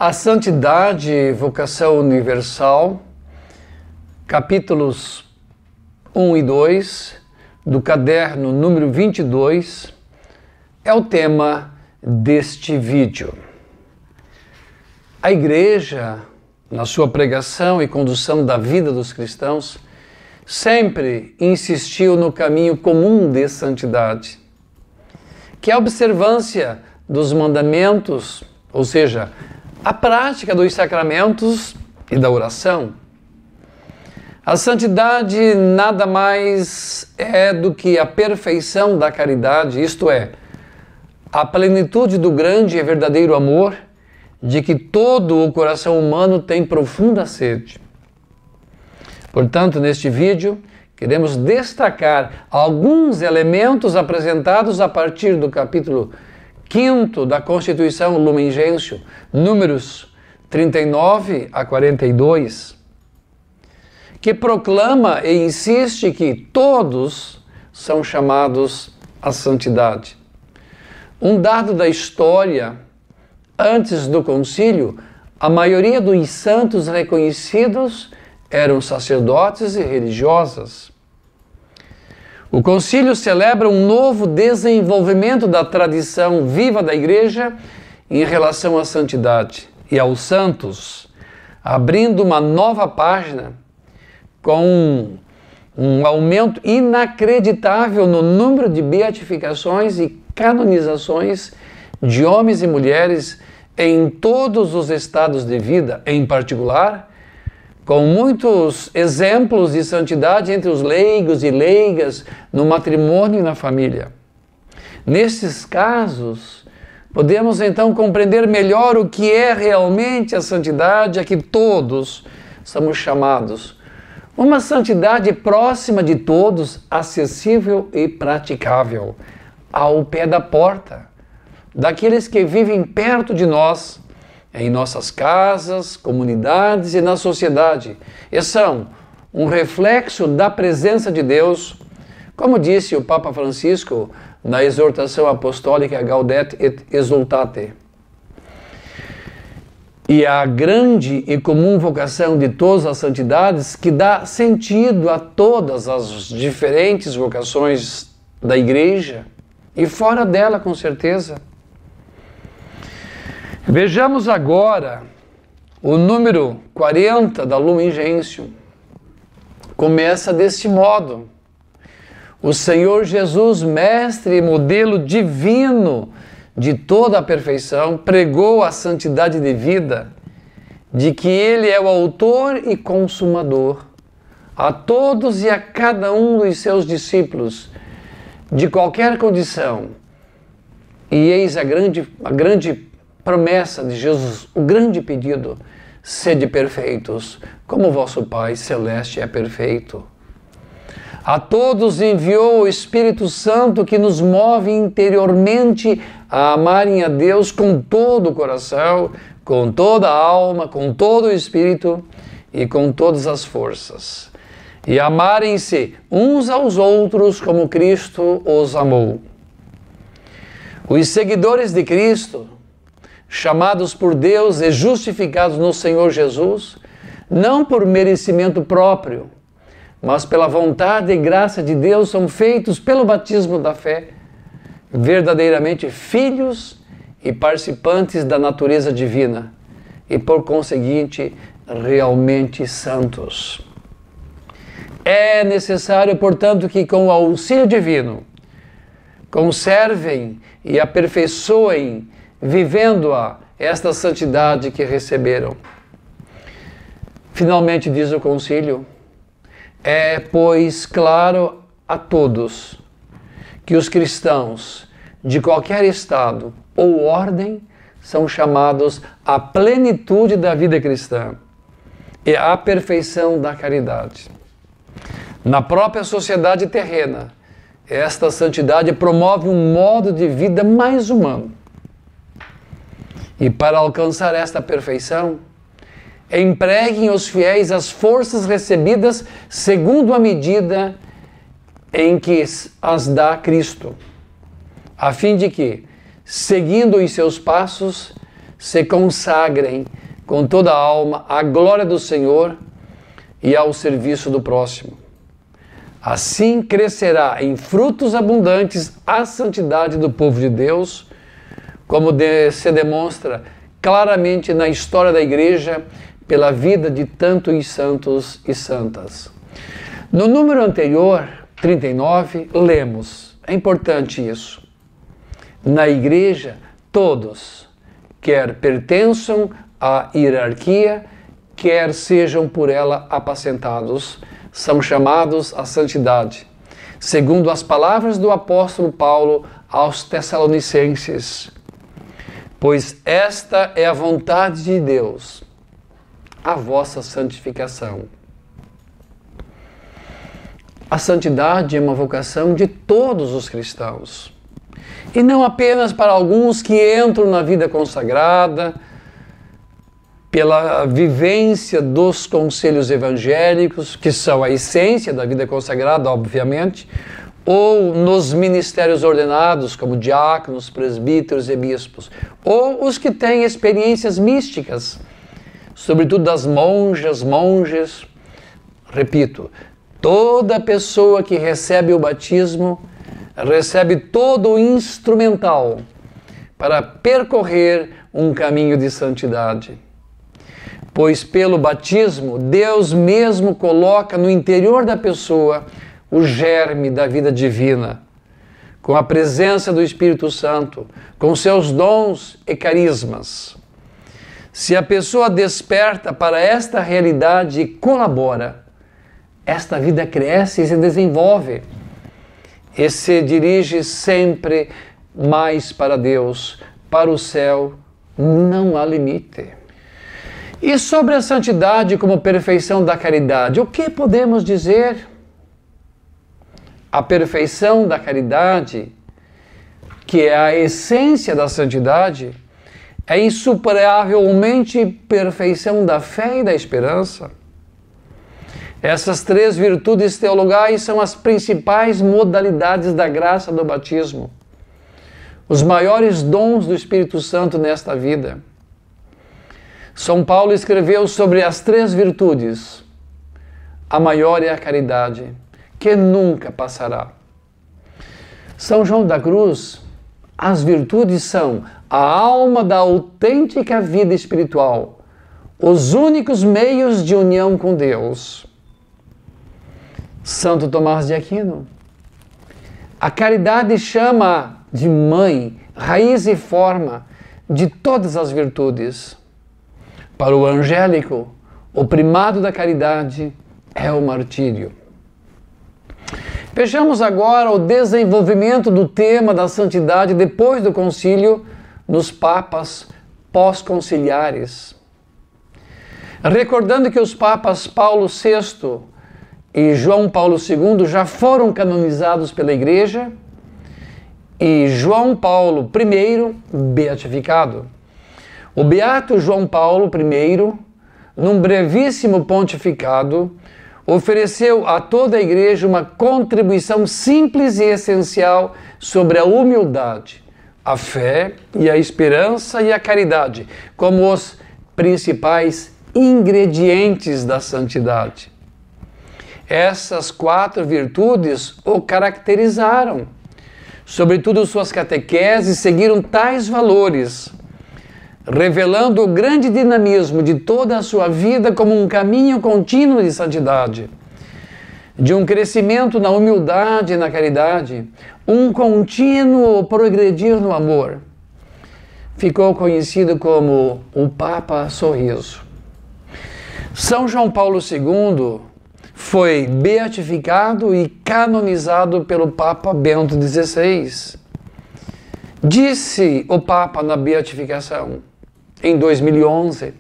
A Santidade, Vocação Universal, capítulos 1 e 2, do caderno número 22, é o tema deste vídeo. A Igreja, na sua pregação e condução da vida dos cristãos, sempre insistiu no caminho comum de santidade, que é a observância dos mandamentos, ou seja, a prática dos sacramentos e da oração. A santidade nada mais é do que a perfeição da caridade, isto é, a plenitude do grande e verdadeiro amor de que todo o coração humano tem profunda sede. Portanto, neste vídeo, queremos destacar alguns elementos apresentados a partir do capítulo 5º da Constituição Lumen Gentium, números 39 a 42, que proclama e insiste que todos são chamados à santidade. Um dado da história: antes do concílio, a maioria dos santos reconhecidos eram sacerdotes e religiosas. O concílio celebra um novo desenvolvimento da tradição viva da Igreja em relação à santidade e aos santos, abrindo uma nova página com um aumento inacreditável no número de beatificações e canonizações de homens e mulheres em todos os estados de vida, em particular, com muitos exemplos de santidade entre os leigos e leigas, no matrimônio e na família. Nesses casos, podemos então compreender melhor o que é realmente a santidade a que todos somos chamados. Uma santidade próxima de todos, acessível e praticável, ao pé da porta, daqueles que vivem perto de nós, em nossas casas, comunidades e na sociedade, e são um reflexo da presença de Deus, como disse o Papa Francisco na exortação apostólica Gaudete et Exsultate. E a grande e comum vocação de todas as santidades, que dá sentido a todas as diferentes vocações da Igreja, e fora dela, com certeza. Vejamos agora o número 40 da Lumen Gentium. Começa deste modo: o Senhor Jesus, mestre e modelo divino de toda a perfeição, pregou a santidade de vida, de que Ele é o autor e consumador, a todos e a cada um dos seus discípulos, de qualquer condição. E eis a grande promessa de Jesus, o grande pedido: sede perfeitos, como vosso Pai Celeste é perfeito. A todos enviou o Espírito Santo, que nos move interiormente a amarem a Deus com todo o coração, com toda a alma, com todo o espírito e com todas as forças, e amarem-se uns aos outros como Cristo os amou. Os seguidores de Cristo, chamados por Deus e justificados no Senhor Jesus, não por merecimento próprio, mas pela vontade e graça de Deus, são feitos pelo batismo da fé, verdadeiramente filhos e participantes da natureza divina, e por conseguinte, realmente santos. É necessário, portanto, que com o auxílio divino conservem e aperfeiçoem, vivendo-a, esta santidade que receberam. Finalmente, diz o concílio: é, pois, claro a todos que os cristãos de qualquer estado ou ordem são chamados à plenitude da vida cristã e à perfeição da caridade. Na própria sociedade terrena, esta santidade promove um modo de vida mais humano. E para alcançar esta perfeição, empreguem os fiéis as forças recebidas segundo a medida em que as dá Cristo, a fim de que, seguindo os seus passos, se consagrem com toda a alma à glória do Senhor e ao serviço do próximo. Assim crescerá em frutos abundantes a santidade do povo de Deus, como se demonstra claramente na história da Igreja pela vida de tantos santos e santas. No número anterior, 39, lemos, é importante isso, na Igreja todos, quer pertençam à hierarquia, quer sejam por ela apacentados, são chamados à santidade, segundo as palavras do apóstolo Paulo aos Tessalonicenses. Pois esta é a vontade de Deus, a vossa santificação. A santidade é uma vocação de todos os cristãos, e não apenas para alguns que entram na vida consagrada, pela vivência dos conselhos evangélicos, que são a essência da vida consagrada, obviamente, ou nos ministérios ordenados, como diáconos, presbíteros e bispos, ou os que têm experiências místicas, sobretudo das monjas, monges. Repito, toda pessoa que recebe o batismo recebe todo o instrumental para percorrer um caminho de santidade. Pois pelo batismo, Deus mesmo coloca no interior da pessoa o germe da vida divina, com a presença do Espírito Santo, com seus dons e carismas. Se a pessoa desperta para esta realidade e colabora, esta vida cresce e se desenvolve, e se dirige sempre mais para Deus, para o céu, não há limite. E sobre a santidade como perfeição da caridade, o que podemos dizer? A perfeição da caridade, que é a essência da santidade, é insuperavelmente perfeição da fé e da esperança. Essas três virtudes teologais são as principais modalidades da graça do batismo, os maiores dons do Espírito Santo nesta vida. São Paulo escreveu sobre as três virtudes. A maior é a caridade, que nunca passará. São João da Cruz, as virtudes são a alma da autêntica vida espiritual, os únicos meios de união com Deus. Santo Tomás de Aquino, a caridade chama de mãe, raiz e forma de todas as virtudes. Para o angélico, o primado da caridade é o martírio. Vejamos agora o desenvolvimento do tema da santidade depois do concílio nos papas pós-conciliares. Recordando que os papas Paulo VI e João Paulo II já foram canonizados pela Igreja e João Paulo I beatificado. O beato João Paulo I, num brevíssimo pontificado, ofereceu a toda a Igreja uma contribuição simples e essencial sobre a humildade, a fé e a esperança e a caridade, como os principais ingredientes da santidade. Essas quatro virtudes o caracterizaram. Sobretudo suas catequeses seguiram tais valores, revelando o grande dinamismo de toda a sua vida como um caminho contínuo de santidade, de um crescimento na humildade e na caridade, um contínuo progredir no amor. Ficou conhecido como o Papa Sorriso. São João Paulo II foi beatificado e canonizado pelo Papa Bento XVI. Disse o Papa na beatificação, em 2011,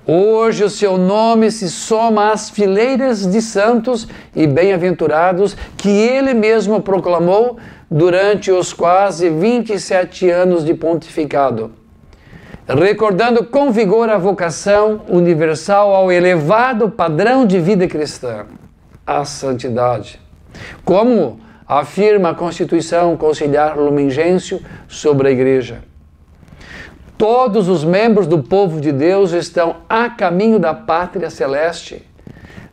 hoje o seu nome se soma às fileiras de santos e bem-aventurados que ele mesmo proclamou durante os quase 27 anos de pontificado, recordando com vigor a vocação universal ao elevado padrão de vida cristã, a santidade, como afirma a Constituição Conciliar Lumen Gentium sobre a Igreja. Todos os membros do povo de Deus estão a caminho da pátria celeste,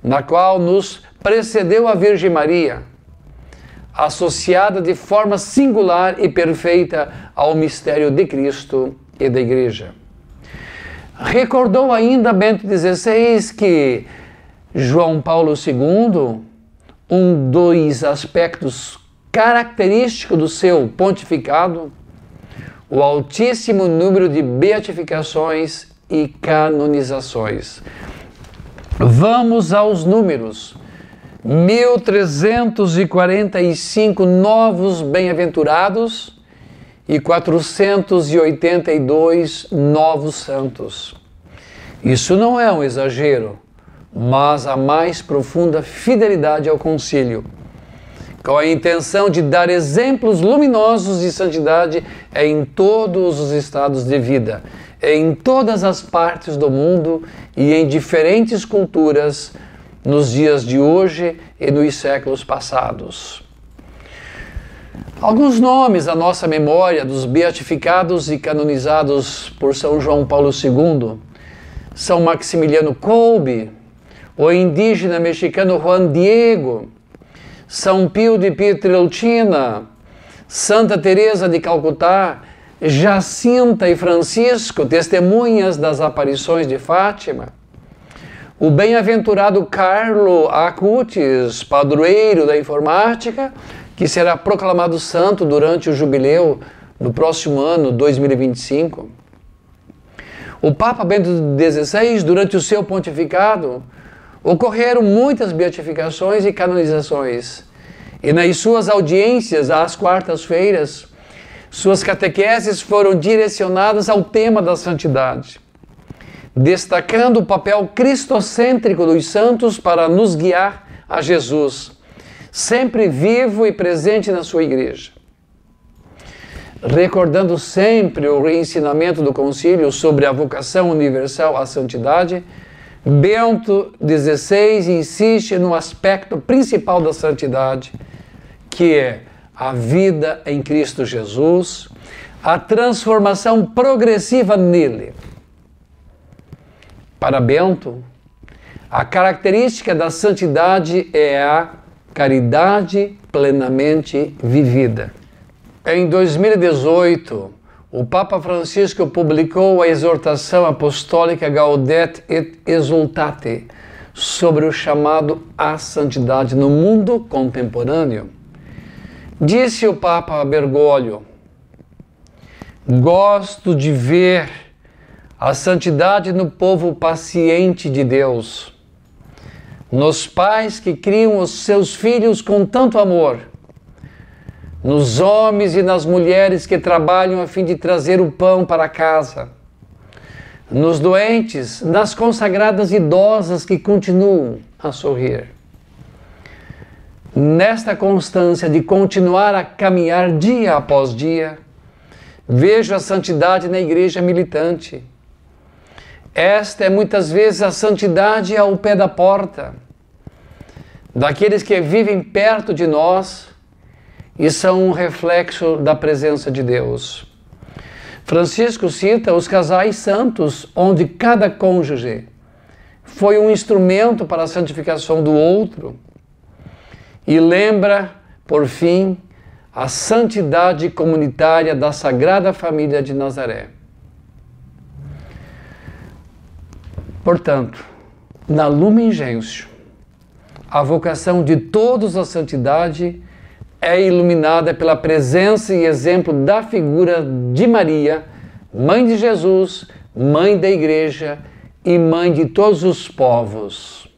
na qual nos precedeu a Virgem Maria, associada de forma singular e perfeita ao mistério de Cristo e da Igreja. Recordou ainda Bento XVI que João Paulo II, um dos aspectos característicos do seu pontificado, o altíssimo número de beatificações e canonizações. Vamos aos números. 1.345 novos bem-aventurados e 482 novos santos. Isso não é um exagero, mas a mais profunda fidelidade ao concílio, com a intenção de dar exemplos luminosos de santidade em todos os estados de vida, em todas as partes do mundo e em diferentes culturas, nos dias de hoje e nos séculos passados. Alguns nomes à nossa memória dos beatificados e canonizados por São João Paulo II são Maximiliano Kolbe, o indígena mexicano Juan Diego, São Pio de Pietrelcina, Santa Teresa de Calcutá, Jacinta e Francisco, testemunhas das aparições de Fátima, o bem-aventurado Carlo Acutis, padroeiro da informática, que será proclamado santo durante o jubileu do próximo ano, 2025. O Papa Bento XVI, durante o seu pontificado, ocorreram muitas beatificações e canonizações. E nas suas audiências, às quartas-feiras, suas catequeses foram direcionadas ao tema da santidade, destacando o papel cristocêntrico dos santos para nos guiar a Jesus, sempre vivo e presente na sua igreja. Recordando sempre o reensinamento do concílio sobre a vocação universal à santidade, Bento XVI insiste no aspecto principal da santidade, que é a vida em Cristo Jesus, a transformação progressiva nele. Para Bento, a característica da santidade é a caridade plenamente vivida. Em 2018, o Papa Francisco publicou a exortação apostólica Gaudete et Exsultate sobre o chamado à santidade no mundo contemporâneo. Disse o Papa Bergoglio: gosto de ver a santidade no povo paciente de Deus, nos pais que criam os seus filhos com tanto amor, nos homens e nas mulheres que trabalham a fim de trazer o pão para casa, nos doentes, nas consagradas idosas que continuam a sorrir. Nesta constância de continuar a caminhar dia após dia, vejo a santidade na igreja militante. Esta é muitas vezes a santidade ao pé da porta, daqueles que vivem perto de nós e são um reflexo da presença de Deus. Francisco cita os casais santos, onde cada cônjuge foi um instrumento para a santificação do outro, e lembra, por fim, a santidade comunitária da Sagrada Família de Nazaré. Portanto, na Lumen Gentium, a vocação de todos à santidade é iluminada pela presença e exemplo da figura de Maria, Mãe de Jesus, Mãe da Igreja e Mãe de todos os povos.